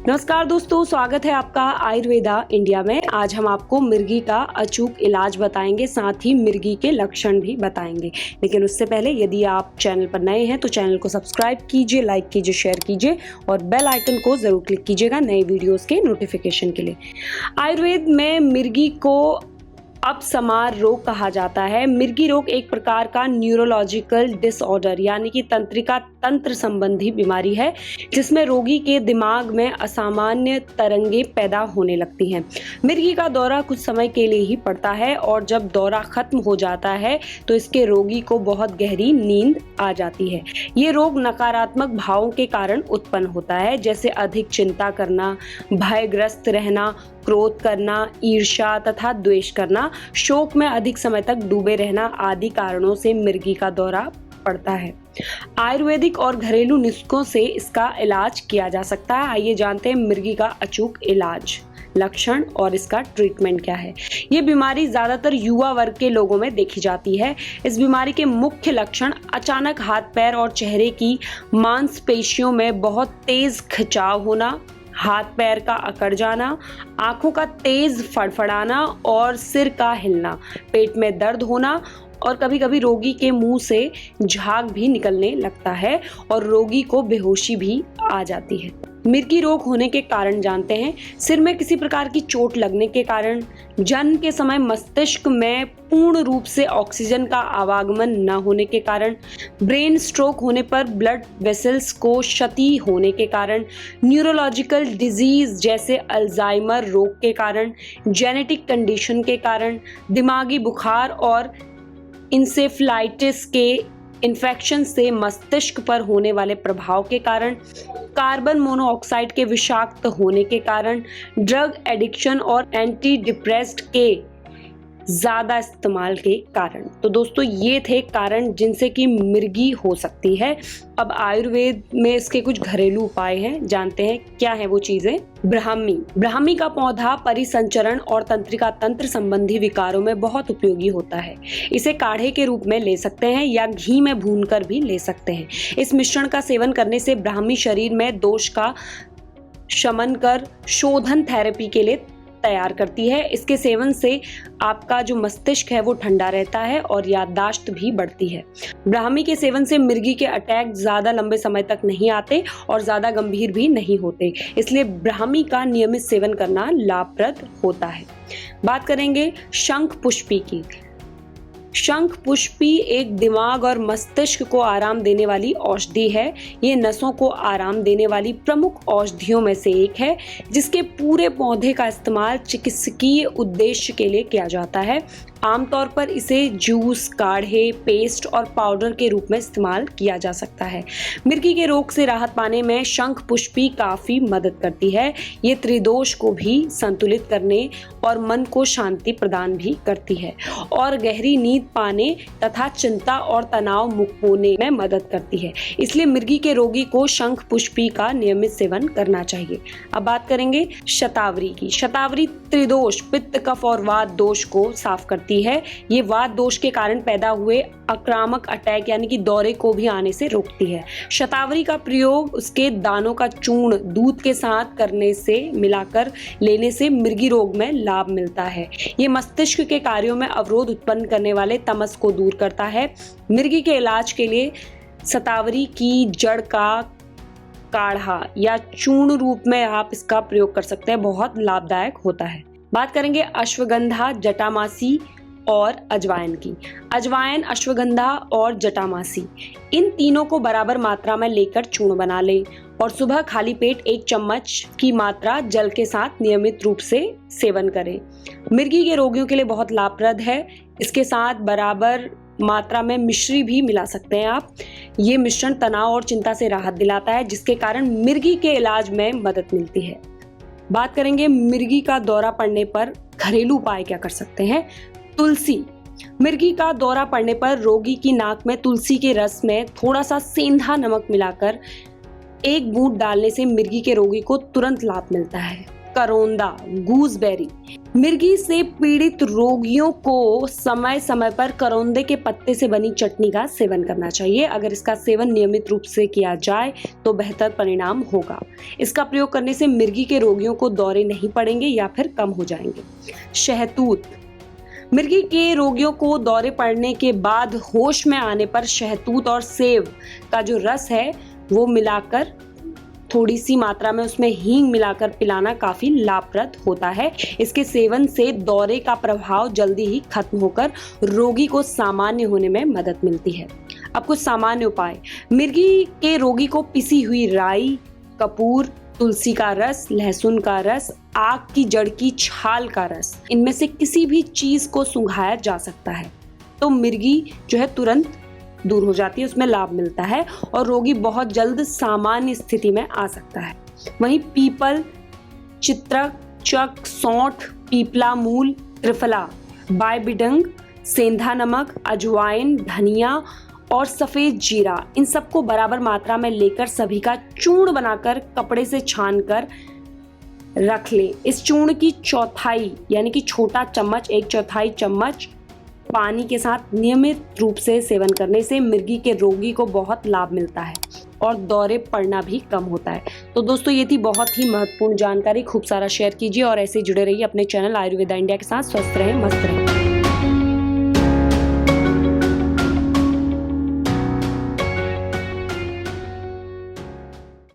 नमस्कार दोस्तों, स्वागत है आपका आयुर्वेदा इंडिया में। आज हम आपको मिर्गी का अचूक इलाज बताएंगे, साथ ही मिर्गी के लक्षण भी बताएंगे। लेकिन उससे पहले यदि आप चैनल पर नए हैं तो चैनल को सब्सक्राइब कीजिए, लाइक कीजिए, शेयर कीजिए और बेल आइकन को जरूर क्लिक कीजिएगा नए वीडियोस के नोटिफिकेशन के लिए। आयुर्वेद में मिर्गी को अपसमार रोग कहा जाता है। मिर्गी रोग एक प्रकार का न्यूरोलॉजिकल डिसऑर्डर यानी कि तंत्रिका तंत्र संबंधी बीमारी है, जिसमें रोगी के दिमाग में असामान्य तरंगे पैदा होने लगती हैं। मिर्गी का दौरा कुछ समय के लिए ही पड़ता है और जब दौरा खत्म हो जाता है तो इसके रोगी को बहुत गहरी नींद आ जाती है। ये रोग नकारात्मक भावों के कारण उत्पन्न होता है, जैसे अधिक चिंता करना, भयग्रस्त रहना, क्रोध करना, ईर्ष्या तथा द्वेष करना, शोक में अधिक समय तक डूबे रहना आदि कारणों से मिर्गी का दौरा पड़ता है। आयुर्वेदिक और घरेलू नुस्खों से इसका इलाज किया जा सकता है। आइए जानते हैं मिर्गी का अचूक इलाज, लक्षण और इसका ट्रीटमेंट क्या है। ये बीमारी ज्यादातर युवा वर्ग के लोगों में देखी जाती है। इस बीमारी के मुख्य लक्षण अचानक हाथ पैर और चेहरे की मांसपेशियों में बहुत तेज खिंचाव होना, हाथ पैर का अकड़ जाना, आंखों का तेज फड़फड़ाना और सिर का हिलना, पेट में दर्द होना और कभी कभी रोगी के मुंह से झाग भी निकलने लगता है और रोगी को बेहोशी भी आ जाती है। मिर्गी रोग होने के कारण जानते हैं। सिर में किसी प्रकार की चोट लगने के कारण, जन्म के समय मस्तिष्क में पूर्ण रूप से ऑक्सीजन का आवागमन न होने के कारण, ब्रेन स्ट्रोक होने पर ब्लड वेसल्स को क्षति होने के कारण, न्यूरोलॉजिकल डिजीज जैसे अल्जाइमर रोग के कारण, जेनेटिक कंडीशन के कारण, दिमागी बुखार और इंसेफ्लाइटिस के इन्फेक्शन से मस्तिष्क पर होने वाले प्रभाव के कारण, कार्बन मोनोऑक्साइड के विषाक्त होने के कारण, ड्रग एडिक्शन और एंटी डिप्रेसेंट के ज्यादा इस्तेमाल के कारण। तो दोस्तों, ये थे कारण जिनसे कि मिर्गी हो सकती है। अब आयुर्वेद में इसके कुछ घरेलू उपाय हैं, जानते हैं क्या है वो चीजें। ब्राह्मी का पौधा परिसंचरण और तंत्रिका तंत्र संबंधी विकारों में बहुत उपयोगी होता है। इसे काढ़े के रूप में ले सकते हैं या घी में भूनकर भी ले सकते हैं। इस मिश्रण का सेवन करने से ब्राह्मी शरीर में दोष का शमन कर शोधन थेरेपी के लिए तैयार करती है। इसके सेवन से आपका जो मस्तिष्क है वो ठंडा रहता है और याददाश्त भी बढ़ती है। ब्राह्मी के सेवन से मिर्गी के अटैक ज्यादा लंबे समय तक नहीं आते और ज्यादा गंभीर भी नहीं होते, इसलिए ब्राह्मी का नियमित सेवन करना लाभप्रद होता है। बात करेंगे शंख पुष्पी की। शंख पुष्पी एक दिमाग और मस्तिष्क को आराम देने वाली औषधि है। ये नसों को आराम देने वाली प्रमुख औषधियों में से एक है, जिसके पूरे पौधे का इस्तेमाल चिकित्सकीय उद्देश्य के लिए किया जाता है। आमतौर पर इसे जूस, काढ़े, पेस्ट और पाउडर के रूप में इस्तेमाल किया जा सकता है। मिर्गी के रोग से राहत पाने में शंख पुष्पी काफी मदद करती है। ये त्रिदोष को भी संतुलित करने और मन को शांति प्रदान भी करती है और गहरी नींद पाने तथा चिंता और तनाव मुक्त होने में मदद करती है। इसलिए मिर्गी के रोगी को शंख पुष्पी का नियमित सेवन करना चाहिए। अब बात करेंगे शतावरी की। शतावरी त्रिदोष, पित्त, कफ और वात दोष को साफ करती है। ये वात दोष के कारण पैदा हुए आक्रामक अटैक यानी कि दौरे को भी आने से रोकती है। शतावरी का प्रयोग उसके दानों का चूर्ण दूध के साथ करने से मिलाकर लेने से मिर्गी रोग में लाभ मिलता है। ये मस्तिष्क के कार्यों में अवरोध उत्पन्न करने वाले तमस को दूर करता है। मिर्गी के इलाज के लिए शतावरी की जड़ का काढ़ा या चूर्ण रूप में आप इसका प्रयोग कर सकते हैं, बहुत लाभदायक होता है। बात करेंगे अश्वगंधा, जटामासी और अजवाइन की। अजवाइन, अश्वगंधा और जटामासी, इन तीनों को बराबर मात्रा में लेकर चूर्ण बना लें और सुबह खाली पेट 1 चम्मच की मात्रा जल के साथ नियमित रूप से सेवन करें। मिर्गी के रोगियों के लिए बहुत लाभप्रद है। इसके साथ बराबर मात्रा में मिश्री भी मिला सकते हैं आप। ये मिश्रण तनाव और चिंता से राहत दिलाता है, जिसके कारण मिर्गी के इलाज में मदद मिलती है। बात करेंगे मिर्गी का दौरा पड़ने पर घरेलू उपाय क्या कर सकते हैं। तुलसी। मिर्गी का दौरा पड़ने पर रोगी की नाक में तुलसी के रस में थोड़ा सा सेंधा नमक मिलाकर 1 बूंद डालने से मिर्गी के रोगी को तुरंत लाभ मिलता है। करोंदा, गूसबेरी। मिर्गी से पीड़ित रोगियों को समय समय पर करौंदे के पत्ते से बनी चटनी का सेवन करना चाहिए। अगर इसका सेवन नियमित रूप से किया जाए तो बेहतर परिणाम होगा। इसका प्रयोग करने से मिर्गी के रोगियों को दौरे नहीं पड़ेंगे या फिर कम हो जाएंगे। शहतूत। मिर्गी के रोगियों को दौरे पड़ने के बाद होश में आने पर शहतूत और सेब का जो रस है वो मिलाकर, थोड़ी सी मात्रा में उसमें हींग मिलाकर पिलाना काफी लाभप्रद होता है। इसके सेवन से दौरे का प्रभाव जल्दी ही खत्म होकर रोगी को सामान्य होने में मदद मिलती है। अब कुछ सामान्य उपाय। मिर्गी के रोगी को पिसी हुई राई, कपूर, तुलसी का रस, लहसुन का रस, आक की जड़ की छाल का रस, इनमें से किसी भी चीज को सुंघाया जा सकता है तो मिर्गी जो है तुरंत दूर हो जाती है, उसमें लाभ मिलता है और रोगी बहुत जल्द सामान्य स्थिति में आ सकता है। वहीं पीपल, चित्रक, चक, सौंठ, पीपला मूल, त्रिफला, बायबिडंग, सेंधा नमक, अजवाइन, धनिया और सफेद जीरा, इन सबको बराबर मात्रा में लेकर सभी का चूर्ण बनाकर कपड़े से छानकर रख लें। इस चूर्ण की चौथाई यानी कि छोटा चम्मच, 1/4 चम्मच पानी के साथ नियमित रूप से सेवन करने से मिर्गी के रोगी को बहुत लाभ मिलता है और दौरे पड़ना भी कम होता है। तो दोस्तों ये थी बहुत ही महत्वपूर्ण जानकारी, खूब सारा शेयर कीजिए और ऐसे जुड़े रहिए अपने चैनल आयुर्वेदा इंडिया के साथ। स्वस्थ रहें, मस्त रहें।